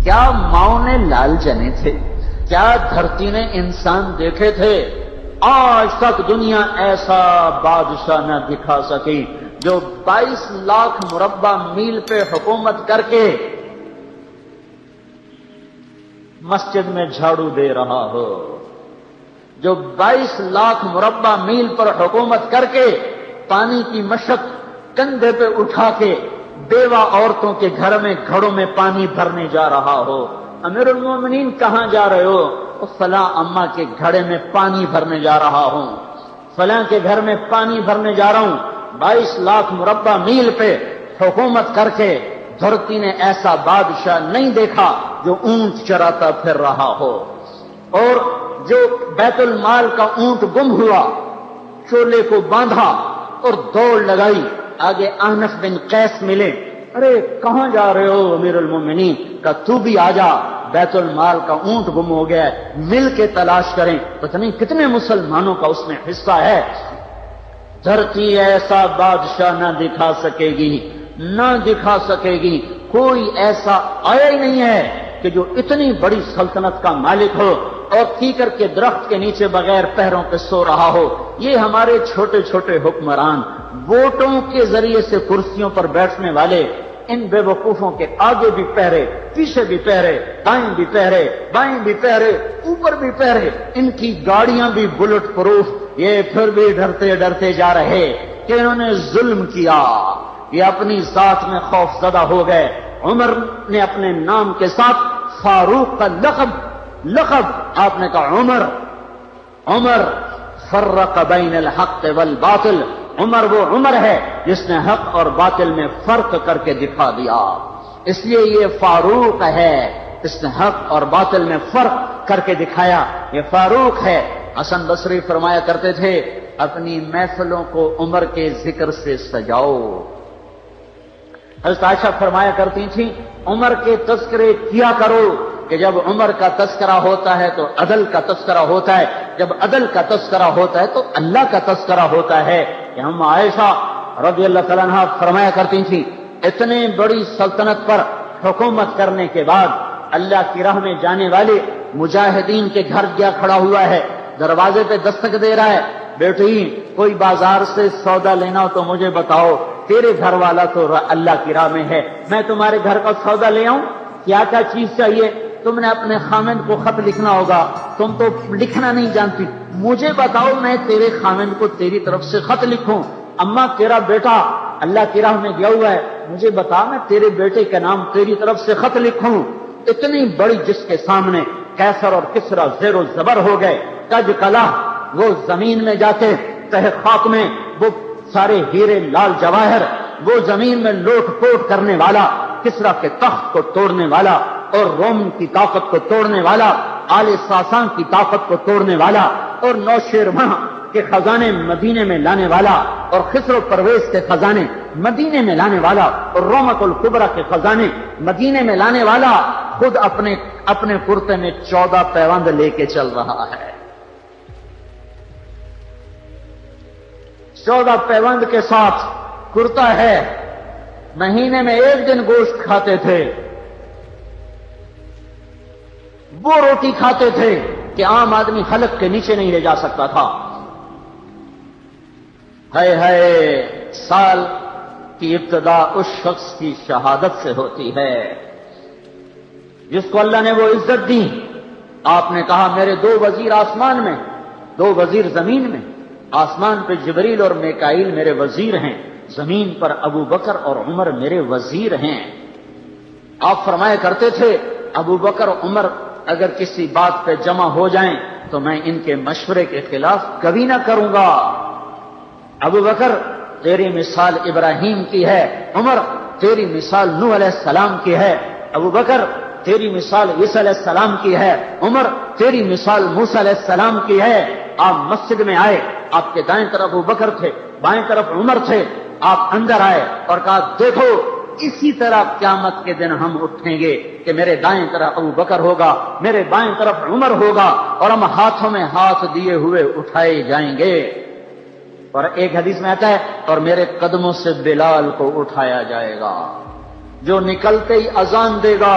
کیا ماؤں نے لال جنے تھے؟ کیا دھرتی نے انسان دیکھے تھے؟ آج تک دنیا ایسا بادشاہ نہ دکھا سکی جو 22 لاکھ مربع میل پہ حکومت کر کے مسجد میں جھاڑو دے رہا ہو، جو 22 لاکھ مربع میل پر حکومت کر کے پانی کی مشق کندھے پہ اٹھا کے بیوہ عورتوں کے گھر میں گھڑوں میں پانی بھرنے جا رہا ہو۔ امیر المومنین کہاں جا رہے ہو؟ فلاں اماں کے گھڑے میں پانی بھرنے جا رہا ہوں، فلاں کے گھر میں پانی بھرنے جا رہا ہوں۔ 22 لاکھ مربع میل پہ حکومت کر کے دھرتی نے ایسا بادشاہ نہیں دیکھا جو اونٹ چراتا پھر رہا ہو۔ اور جو بیت المال کا اونٹ گم ہوا، چولے کو باندھا اور دوڑ لگائی، آگے احنف بن قیس ملے، ارے کہاں جا رہے ہو امیر المومنین؟ کہا تو بھی آجا، بیت المال کا اونٹ گم ہو گیا ہے، مل کے تلاش کریں۔ پتہ نہیں کتنے مسلمانوں کا اس میں حصہ ہے۔ دھرتی ایسا بادشاہ نہ دکھا سکے گی، نہ دکھا سکے گی، کوئی ایسا آیا ہی نہیں ہے کہ جو اتنی بڑی سلطنت کا مالک ہو اور کیکر کے درخت کے نیچے بغیر پیروں پہ سو رہا ہو۔ یہ ہمارے چھوٹے چھوٹے حکمران، ووٹوں کے ذریعے سے کرسیوں پر بیٹھنے والے، ان بے وقوفوں کے آگے بھی پہرے، پیچھے بھی پہرے، دائیں بھی پہرے، بائیں بھی پہرے، اوپر بھی پہرے، ان کی گاڑیاں بھی بلٹ پروف، یہ پھر بھی ڈرتے ڈرتے جا رہے کہ انہوں نے ظلم کیا، یہ اپنی ذات میں خوف زدہ ہو گئے۔ عمر نے اپنے نام کے ساتھ فاروق کا لقب آپ نے کہا عمر فرق بین الحق والباطل، عمر وہ عمر ہے جس نے حق اور باطل میں فرق کر کے دکھا دیا، اس لیے یہ فاروق ہے، اس نے حق اور باطل میں فرق کر کے دکھایا، یہ فاروق ہے۔ حسن بصری فرمایا کرتے تھے اپنی محفلوں کو عمر کے ذکر سے سجاؤ۔ حضرت عائشہ فرمایا کرتی تھیں عمر کے تذکرے کیا کرو کہ جب عمر کا تذکرہ ہوتا ہے تو عدل کا تذکرہ ہوتا ہے، جب عدل کا تذکرہ ہوتا ہے تو اللہ کا تذکرہ ہوتا ہے۔ کہ ہم عائشہ رضی اللہ تعالیٰ عنہ فرمایا کرتی تھیں اتنے بڑی سلطنت پر حکومت کرنے کے بعد اللہ کی راہ میں جانے والے مجاہدین کے گھر گیا کھڑا ہوا ہے، دروازے پہ دستک دے رہا ہے، بیٹی کوئی بازار سے سودا لینا ہو تو مجھے بتاؤ، تیرے گھر والا تو اللہ کی راہ میں ہے، میں تمہارے گھر کا سودا لے آؤں، کیا کیا چیز چاہیے؟ تم نے اپنے خامند کو خط لکھنا ہوگا، تم تو لکھنا نہیں جانتی، مجھے بتاؤ میں تیرے خامند کو تیری طرف سے خط لکھوں۔ اماں تیرا بیٹا اللہ کی راہ میں گیا ہوا ہے، مجھے بتا میں تیرے بیٹے کے نام تیری طرف سے خط لکھوں۔ اتنی بڑی جس کے سامنے قیصر اور کسریٰ زیر و زبر ہو گئے، کج کلا، وہ زمین میں جاتے تہ خاک میں وہ سارے ہیرے لال جواہر، وہ زمین میں لوٹ پوٹ کرنے والا، کسریٰ کے تخت کو توڑنے والا اور روم کی طاقت کو توڑنے والا، آل ساسان کی طاقت کو توڑنے والا اور نوشیروان کے خزانے مدینے میں لانے والا اور خسرو پرویز کے خزانے مدینے میں لانے والا اور رومت الکبریٰ کے خزانے مدینے میں لانے والا خود اپنے کرتے میں 14 پیوند لے کے چل رہا ہے۔ 14 پیوند کے ساتھ کرتا ہے، مہینے میں 1 دن گوشت کھاتے تھے، وہ روٹی کھاتے تھے کہ عام آدمی حلق کے نیچے نہیں لے جا سکتا تھا۔ ہے سال کی ابتدا اس شخص کی شہادت سے ہوتی ہے جس کو اللہ نے وہ عزت دی۔ آپ نے کہا میرے 2 وزیر آسمان میں، 2 وزیر زمین میں، آسمان پہ جبریل اور میکائیل میرے وزیر ہیں، زمین پر ابو بکر اور عمر میرے وزیر ہیں۔ آپ فرمایا کرتے تھے ابو بکر اور عمر اگر کسی بات پہ جمع ہو جائیں تو میں ان کے مشورے کے خلاف کبھی نہ کروں گا۔ ابو بکر تیری مثال ابراہیم کی ہے، عمر تیری مثال نوح علیہ السلام کی ہے، ابو بکر تیری مثال عیسیٰ علیہ السلام کی ہے، عمر تیری مثال موسیٰ علیہ السلام کی ہے۔ آپ مسجد میں آئے، آپ کے دائیں طرف ابو بکر تھے، بائیں طرف عمر تھے، آپ اندر آئے اور کہا دیکھو اسی طرح قیامت کے دن ہم اٹھیں گے کہ میرے دائیں طرف ابو بکر ہوگا، میرے بائیں طرف عمر ہوگا اور ہم ہاتھوں میں ہاتھ دیے ہوئے اٹھائے جائیں گے۔ اور ایک حدیث میں آتا ہے اور میرے قدموں سے بلال کو اٹھایا جائے گا جو نکلتے ہی اذان دے گا،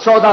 14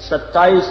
27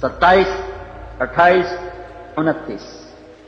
27, 28, 29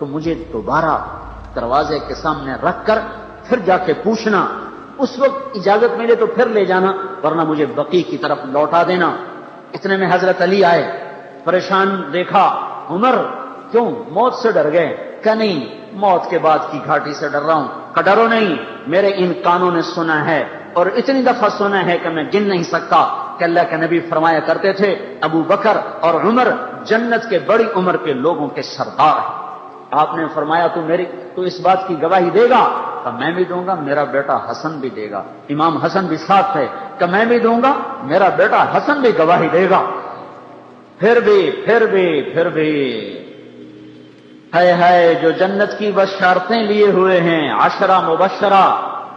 تو مجھے دوبارہ دروازے کے سامنے رکھ کر پھر جا کے پوچھنا، اس وقت اجازت ملے تو پھر لے جانا، ورنہ مجھے بقیع کی طرف لوٹا دینا۔ اتنے میں حضرت علی آئے، پریشان دیکھا، عمر کیوں موت سے ڈر گئے؟ کہ نہیں، موت کے بعد کی گھاٹی سے ڈر رہا ہوں۔ کہ ڈرو نہیں، میرے ان کانوں نے سنا ہے اور اتنی دفعہ سنا ہے کہ میں گن نہیں سکتا کہ اللہ کے نبی فرمایا کرتے تھے ابو بکر اور عمر جنت کے بڑی عمر کے لوگوں کے سردار ہیں۔ آپ نے فرمایا تو اس بات کی گواہی دے گا؟ کہ میں بھی دوں گا، میرا بیٹا حسن بھی دے گا۔ امام حسن بھی ساتھ تھے کہ میں بھی دوں گا، میرا بیٹا حسن بھی گواہی دے گا۔ پھر بھی ہے جو جنت کی بشارتیں لیے ہوئے ہیں، 10 مبشرہ،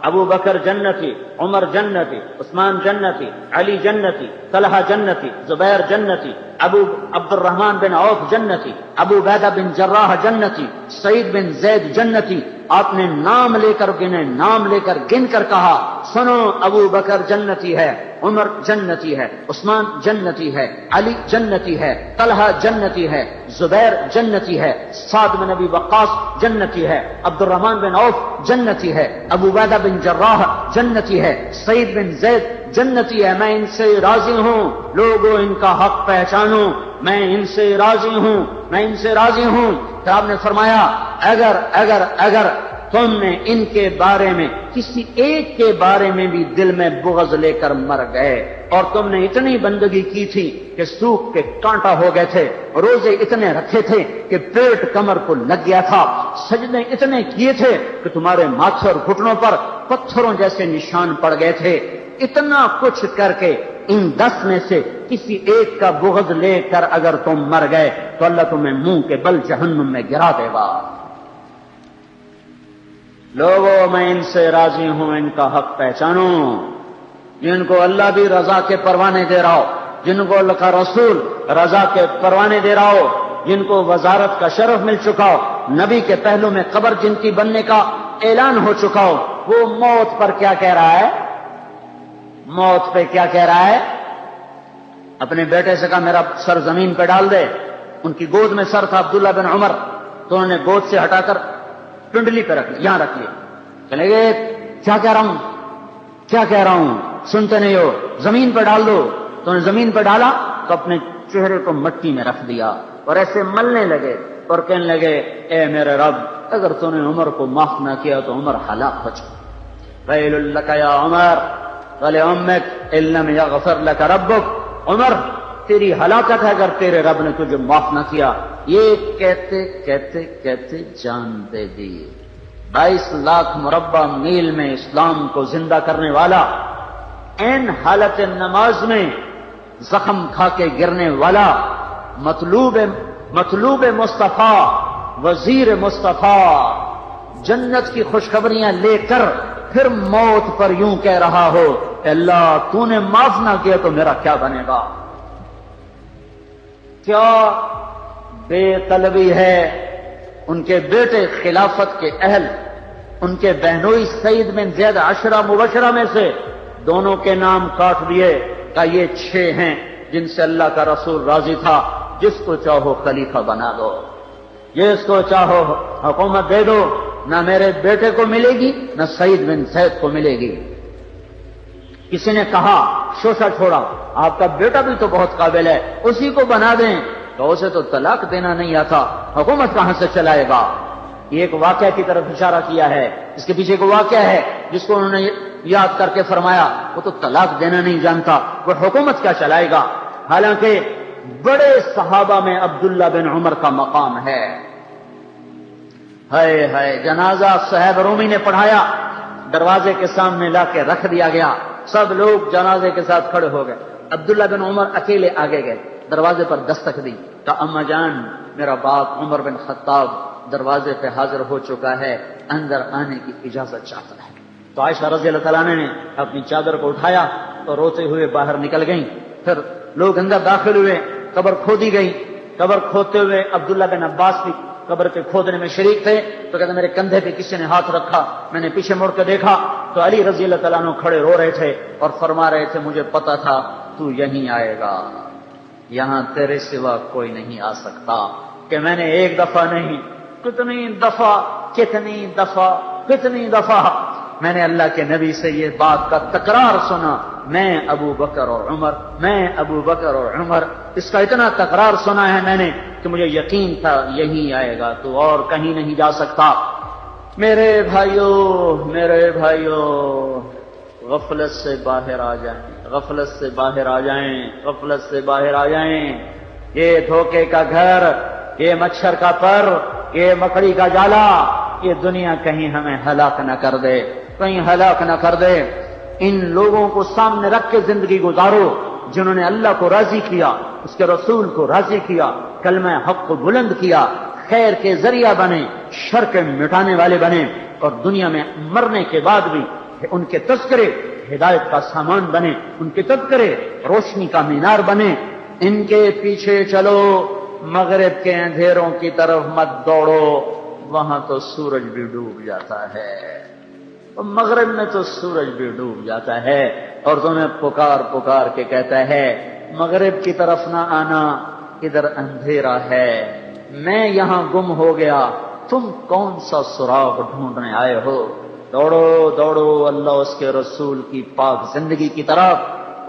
ابو بکر جنتی، عمر جنتی، عثمان جنتی، علی جنتی، طلحہ جنتی، زبیر جنتی، ابو عبد الرحمن بن عوف جنتی، ابو عبیدہ بن جراح جنتی، سعید بن زید جنتی۔ آپ نے نام لے کر گنے، نام لے کر گن کر کہا، سنو ابو بکر جنتی ہے، عمر جنتی ہے، عثمان جنتی ہے، علی جنتی ہے، طلحہ جنتی ہے، زبیر جنتی ہے، سعد بن ابی وقاص جنتی ہے، عبد الرحمن بن عوف جنتی ہے، ابو عبیدہ بن جراح جنتی ہے، سعید بن زید جنتی ہے۔ میں ان سے راضی ہوں، لوگوں ان کا حق پہچانو، میں ان سے راضی ہوں، میں ان سے راضی ہوں۔ پھر آپ نے فرمایا اگر تم نے ان کے بارے میں کسی ایک کے بارے میں بھی دل میں بغض لے کر مر گئے، اور تم نے اتنی بندگی کی تھی کہ سوکھ کے کانٹا ہو گئے تھے، روزے اتنے رکھے تھے کہ پیٹ کمر کو لگ گیا تھا، سجدے اتنے کیے تھے کہ تمہارے ماتھے اور گھٹنوں پر پتھروں جیسے نشان پڑ گئے تھے، اتنا کچھ کر کے ان 10 میں سے کسی ایک کا بغض لے کر اگر تم مر گئے تو اللہ تمہیں منہ کے بل جہنم میں گرا دے گا۔ لوگوں میں ان سے راضی ہوں، ان کا حق پہچانو، جن کو اللہ بھی رضا کے پروانے دے رہا ہو، جن کو اللہ کا رسول رضا کے پروانے دے رہا ہو، جن کو وزارت کا شرف مل چکا ہو، نبی کے پہلو میں قبر جن کی بننے کا اعلان ہو چکا ہو، وہ موت پر کیا کہہ رہا ہے؟ موت پہ کیا کہہ رہا ہے؟ اپنے بیٹے سے کہا میرا سر زمین پہ ڈال دے۔ ان کی گود میں سر تھا عبداللہ بن عمر، تو انہوں نے گود سے ہٹا کر پنڈلی پہ رکھ لیا، یہاں رکھ لیا۔ چلے گئے، کیا کہہ رہا ہوں سنتے نہیں ہو، زمین پہ ڈال دو۔ تو انہوں نے زمین پہ ڈالا تو اپنے چہرے کو مٹی میں رکھ دیا اور ایسے ملنے لگے اور کہنے لگے، اے میرے رب، اگر تو نے عمر کو معاف نہ کیا تو عمر ہلاک ہو جائے۔ ویل لک یا عمر ولامک ان لم یغفر لک ربک، عمر تیری ہلاکت ہے اگر تیرے رب نے تجھے معاف نہ کیا۔ یہ کہتے کہتے کہتے جان دے دی۔ 22 لاکھ مربع میل میں اسلام کو زندہ کرنے والا، این حالت نماز میں زخم کھا کے گرنے والا، مطلوب مصطفیٰ، وزیر مصطفیٰ، جنت کی خوشخبریاں لے کر پھر موت پر یوں کہہ رہا ہو کہ اللہ تو نے معاف نہ کیا تو میرا کیا بنے گا؟ کیا بے طلبی ہے۔ ان کے بیٹے خلافت کے اہل، ان کے بہنوئی سعید بن زید 10 مبشرہ میں سے دونوں کے نام کاٹ دیے کہ یہ 6 ہیں جن سے اللہ کا رسول راضی تھا، جس کو چاہو خلیفہ بنا دو، جس کو چاہو حکومت دے دو، نہ میرے بیٹے کو ملے گی نہ سعید بن زید کو ملے گی۔ کسی نے کہا شوشہ چھوڑا، آپ کا بیٹا بھی تو بہت قابل ہے، اسی کو بنا دیں۔ تو اسے تو طلاق دینا نہیں آتا، حکومت کہاں سے چلائے گا؟ یہ ایک واقعہ کی طرف اشارہ کیا ہے، اس کے پیچھے ایک واقعہ ہے جس کو انہوں نے یاد کر کے فرمایا وہ تو طلاق دینا نہیں جانتا، وہ حکومت کیا چلائے گا؟ حالانکہ بڑے صحابہ میں عبداللہ بن عمر کا مقام ہے۔ ہے جنازہ صہیب رومی نے پڑھایا، دروازے کے سامنے لا کے رکھ دیا گیا، سب لوگ جنازے کے ساتھ کھڑے ہو گئے، عبداللہ بن عمر اکیلے آگے گئے، دروازے پر دستک دی، کہا اما جان میرا باپ عمر بن خطاب دروازے پہ حاضر ہو چکا ہے، اندر آنے کی اجازت چاہتا ہے۔ تو عائشہ رضی اللہ تعالیٰ نے اپنی چادر کو اٹھایا تو روتے ہوئے باہر نکل گئیں۔ پھر لوگ اندر داخل ہوئے، قبر کھودی گئی، قبر کھودتے ہوئے عبداللہ بن عباس بھی قبر کے کھودنے میں شریک تھے، تو کہتے میرے کندھے پہ کسی نے ہاتھ رکھا، میں نے پیچھے مڑ کے دیکھا تو علی رضی اللہ تعالیٰ عنہ کھڑے رو رہے تھے اور فرما رہے تھے مجھے پتا تھا تو یہیں آئے گا، یہاں تیرے سوا کوئی نہیں آ سکتا، کہ میں نے ایک دفعہ نہیں کتنی دفعہ میں نے اللہ کے نبی سے یہ بات کا تکرار سنا، میں ابو بکر اور عمر، اس کا اتنا تکرار سنا ہے میں نے کہ مجھے یقین تھا یہی آئے گا، تو اور کہیں نہیں جا سکتا۔ میرے بھائیوں، غفلت سے باہر آ جائیں، یہ دھوکے کا گھر، یہ مچھر کا پر، یہ مکڑی کا جالا، یہ دنیا کہیں ہمیں ہلاک نہ کر دے۔ ان لوگوں کو سامنے رکھ کے زندگی گزارو جنہوں نے اللہ کو راضی کیا، اس کے رسول کو راضی کیا، کلمہ حق کو بلند کیا، خیر کے ذریعہ بنے، شر کے مٹانے والے بنے، اور دنیا میں مرنے کے بعد بھی ان کے تذکرے ہدایت کا سامان بنے، ان کے تذکرے روشنی کا مینار بنے۔ ان کے پیچھے چلو، مغرب کے اندھیروں کی طرف مت دوڑو، وہاں تو سورج بھی ڈوب جاتا ہے، مغرب میں تو سورج بھی ڈوب جاتا ہے، اور تمہیں پکار کے کہتا ہے مغرب کی طرف نہ آنا، ادھر اندھیرا ہے، میں یہاں گم ہو گیا، تم کون سا سراغ ڈھونڈنے آئے ہو؟ دوڑو اللہ اس کے رسول کی پاک زندگی کی طرف،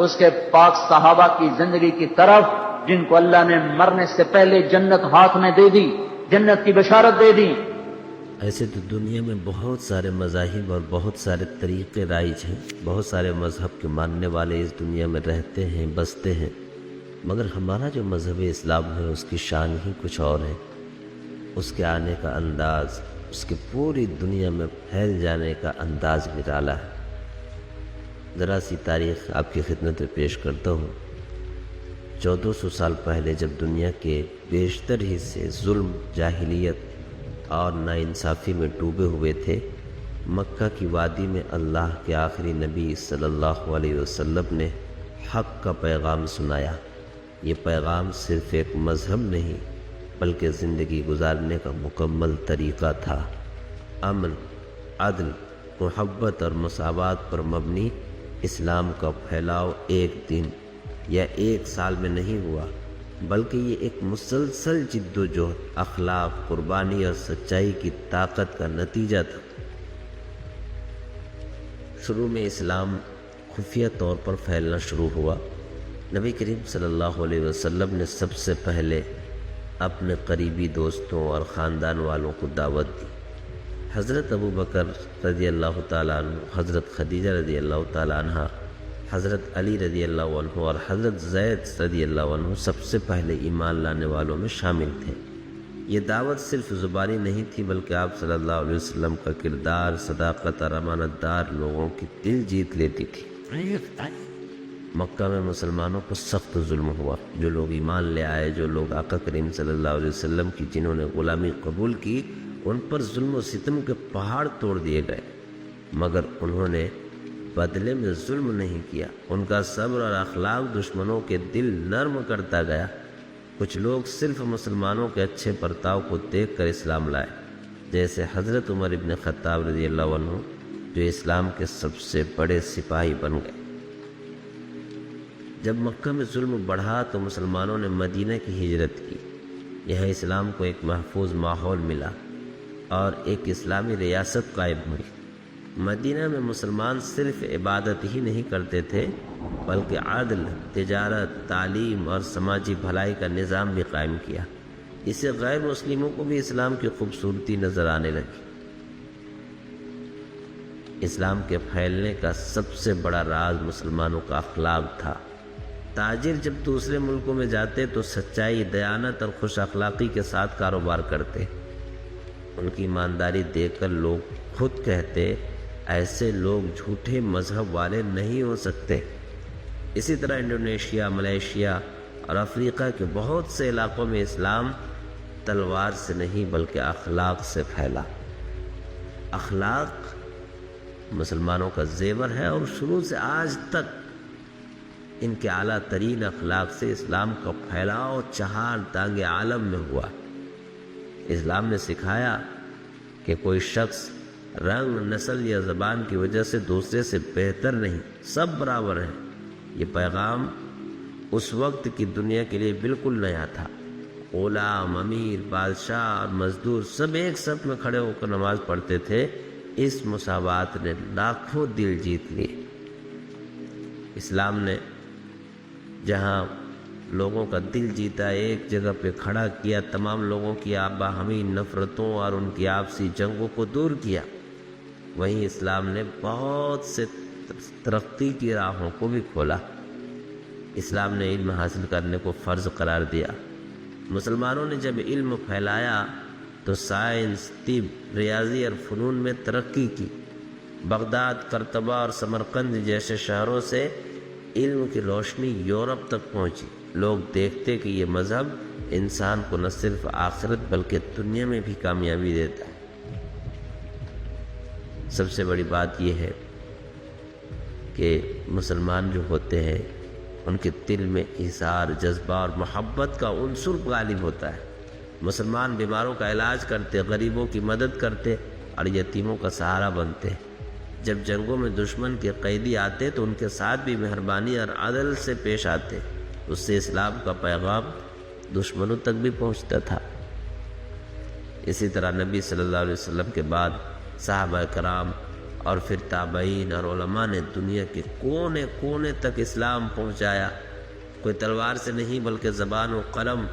اس کے پاک صحابہ کی زندگی کی طرف، جن کو اللہ نے مرنے سے پہلے جنت ہاتھ میں دے دی، جنت کی بشارت دے دی۔ ایسے تو دنیا میں بہت سارے مذاہب اور بہت سارے طریقے رائج ہیں، بہت سارے مذہب کے ماننے والے اس دنیا میں رہتے ہیں، بستے ہیں، مگر ہمارا جو مذہب اسلام ہے اس کی شان ہی کچھ اور ہے، اس کے آنے کا انداز، اس کے پوری دنیا میں پھیل جانے کا انداز نرالا ہے۔ ذرا سی تاریخ آپ کی خدمت میں پیش کرتا ہوں۔ 1400 سال پہلے جب دنیا کے بیشتر حصے ظلم، جاہلیت اور ناانصافی میں ڈوبے ہوئے تھے، مکہ کی وادی میں اللہ کے آخری نبی صلی اللہ علیہ وسلم نے حق کا پیغام سنایا۔ یہ پیغام صرف ایک مذہب نہیں بلکہ زندگی گزارنے کا مکمل طریقہ تھا۔ امن، عدل، محبت اور مساوات پر مبنی اسلام کا پھیلاؤ ایک دن یا ایک سال میں نہیں ہوا، بلکہ یہ ایک مسلسل جد و جہد، اخلاق، قربانی اور سچائی کی طاقت کا نتیجہ تھا۔ شروع میں اسلام خفیہ طور پر پھیلنا شروع ہوا۔ نبی کریم صلی اللہ علیہ وسلم نے سب سے پہلے اپنے قریبی دوستوں اور خاندان والوں کو دعوت دی۔ حضرت ابو بکر رضی اللہ تعالیٰ عنہ، حضرت خدیجہ رضی اللہ تعالیٰ عنہ، حضرت علی رضی اللہ عنہ اور حضرت زید رضی اللہ عنہ سب سے پہلے ایمان لانے والوں میں شامل تھے۔ یہ دعوت صرف زبانی نہیں تھی بلکہ آپ صلی اللہ علیہ وسلم کا کردار، صداقت اور امانت دار لوگوں کی دل جیت لیتی تھی۔ مکہ میں مسلمانوں پر سخت ظلم ہوا۔ جو لوگ ایمان لے آئے، جو لوگ آقا کریم صلی اللہ علیہ وسلم کی جنہوں نے غلامی قبول کی، ان پر ظلم و ستم کے پہاڑ توڑ دیے گئے، مگر انہوں نے بدلے میں ظلم نہیں کیا۔ ان کا صبر اور اخلاق دشمنوں کے دل نرم کرتا گیا۔ کچھ لوگ صرف مسلمانوں کے اچھے برتاؤ کو دیکھ کر اسلام لائے، جیسے حضرت عمر ابن خطاب رضی اللہ عنہ، جو اسلام کے سب سے بڑے سپاہی بن گئے۔ جب مکہ میں ظلم بڑھا تو مسلمانوں نے مدینہ کی ہجرت کی۔ یہاں اسلام کو ایک محفوظ ماحول ملا اور ایک اسلامی ریاست قائم ہوئی۔ مدینہ میں مسلمان صرف عبادت ہی نہیں کرتے تھے بلکہ عدل، تجارت، تعلیم اور سماجی بھلائی کا نظام بھی قائم کیا۔ اسے غیر مسلموں کو بھی اسلام کی خوبصورتی نظر آنے لگی۔ اسلام کے پھیلنے کا سب سے بڑا راز مسلمانوں کا اخلاق تھا۔ تاجر جب دوسرے ملکوں میں جاتے تو سچائی، دیانت اور خوش اخلاقی کے ساتھ کاروبار کرتے۔ ان کی ایمانداری دیکھ کر لوگ خود کہتے، ایسے لوگ جھوٹے مذہب والے نہیں ہو سکتے۔ اسی طرح انڈونیشیا، ملیشیا اور افریقہ کے بہت سے علاقوں میں اسلام تلوار سے نہیں بلکہ اخلاق سے پھیلا۔ اخلاق مسلمانوں کا زیور ہے اور شروع سے آج تک ان کے اعلیٰ ترین اخلاق سے اسلام کا پھیلاؤ چہار دانگ عالم میں ہوا۔ اسلام نے سکھایا کہ کوئی شخص رنگ، نسل یا زبان کی وجہ سے دوسرے سے بہتر نہیں، سب برابر ہیں۔ یہ پیغام اس وقت کی دنیا کے لیے بالکل نیا تھا غلام، امیر، بادشاہ اور مزدور سب ایک صف میں کھڑے ہو کر نماز پڑھتے تھے۔ اس مساوات نے لاکھوں دل جیت لیے۔ اسلام نے جہاں لوگوں کا دل جیتا، ایک جگہ پہ کھڑا کیا، تمام لوگوں کی باہمی نفرتوں اور ان کی آپسی جنگوں کو دور کیا، وہیں اسلام نے بہت سے ترقی کی راہوں کو بھی کھولا۔ اسلام نے علم حاصل کرنے کو فرض قرار دیا۔ مسلمانوں نے جب علم پھیلایا تو سائنس، طب، ریاضی اور فنون میں ترقی کی۔ بغداد، قرطبہ اور سمرقند جیسے شہروں سے علم کی روشنی یورپ تک پہنچی۔ لوگ دیکھتے کہ یہ مذہب انسان کو نہ صرف آخرت بلکہ دنیا میں بھی کامیابی دیتا ہے۔ سب سے بڑی بات یہ ہے کہ مسلمان جو ہوتے ہیں ان کے دل میں اظہار، جذبہ اور محبت کا عنصر غالب ہوتا ہے۔ مسلمان بیماروں کا علاج کرتے، غریبوں کی مدد کرتے اور یتیموں کا سہارا بنتے۔ جب جنگوں میں دشمن کے قیدی آتے تو ان کے ساتھ بھی مہربانی اور عدل سے پیش آتے۔ اس سے اسلام کا پیغام دشمنوں تک بھی پہنچتا تھا۔ اسی طرح نبی صلی اللہ علیہ وسلم کے بعد صحابہ کرام اور پھر تابعین اور علماء نے دنیا کے کونے کونے تک اسلام پہنچایا۔ کوئی تلوار سے نہیں بلکہ زبان و قلم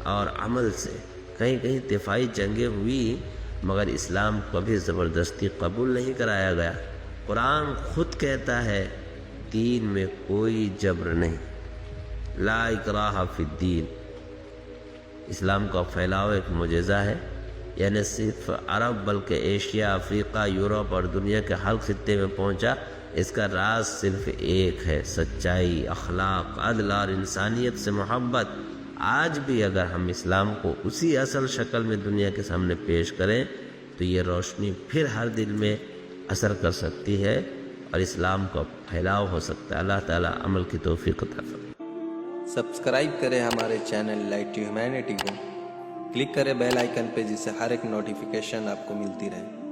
اور عمل سے۔ کہیں کہیں دفاعی جنگیں ہوئی مگر اسلام کبھی زبردستی قبول نہیں کرایا گیا۔ قرآن خود کہتا ہے دین میں کوئی جبر نہیں، لا اکراہ فی الدین۔ اسلام کا پھیلاؤ ایک معجزہ ہے، یعنی صرف عرب بلکہ ایشیا، افریقہ، یورپ اور دنیا کے ہر خطے میں پہنچا۔ اس کا راز صرف ایک ہے، سچائی، اخلاق، عدل اور انسانیت سے محبت۔ آج بھی اگر ہم اسلام کو اسی اصل شکل میں دنیا کے سامنے پیش کریں تو یہ روشنی پھر ہر دل میں اثر کر سکتی ہے اور اسلام کا پھیلاؤ ہو سکتا ہے۔ اللہ تعالیٰ عمل کی توفیق عطا فرمائے۔ سبسکرائب کریں ہمارے چینل لائٹ ٹو ہیومینٹی کو، کلک کریں بیل آئیکن پہ جس سے ہر ایک نوٹیفیکیشن آپ کو ملتی رہے۔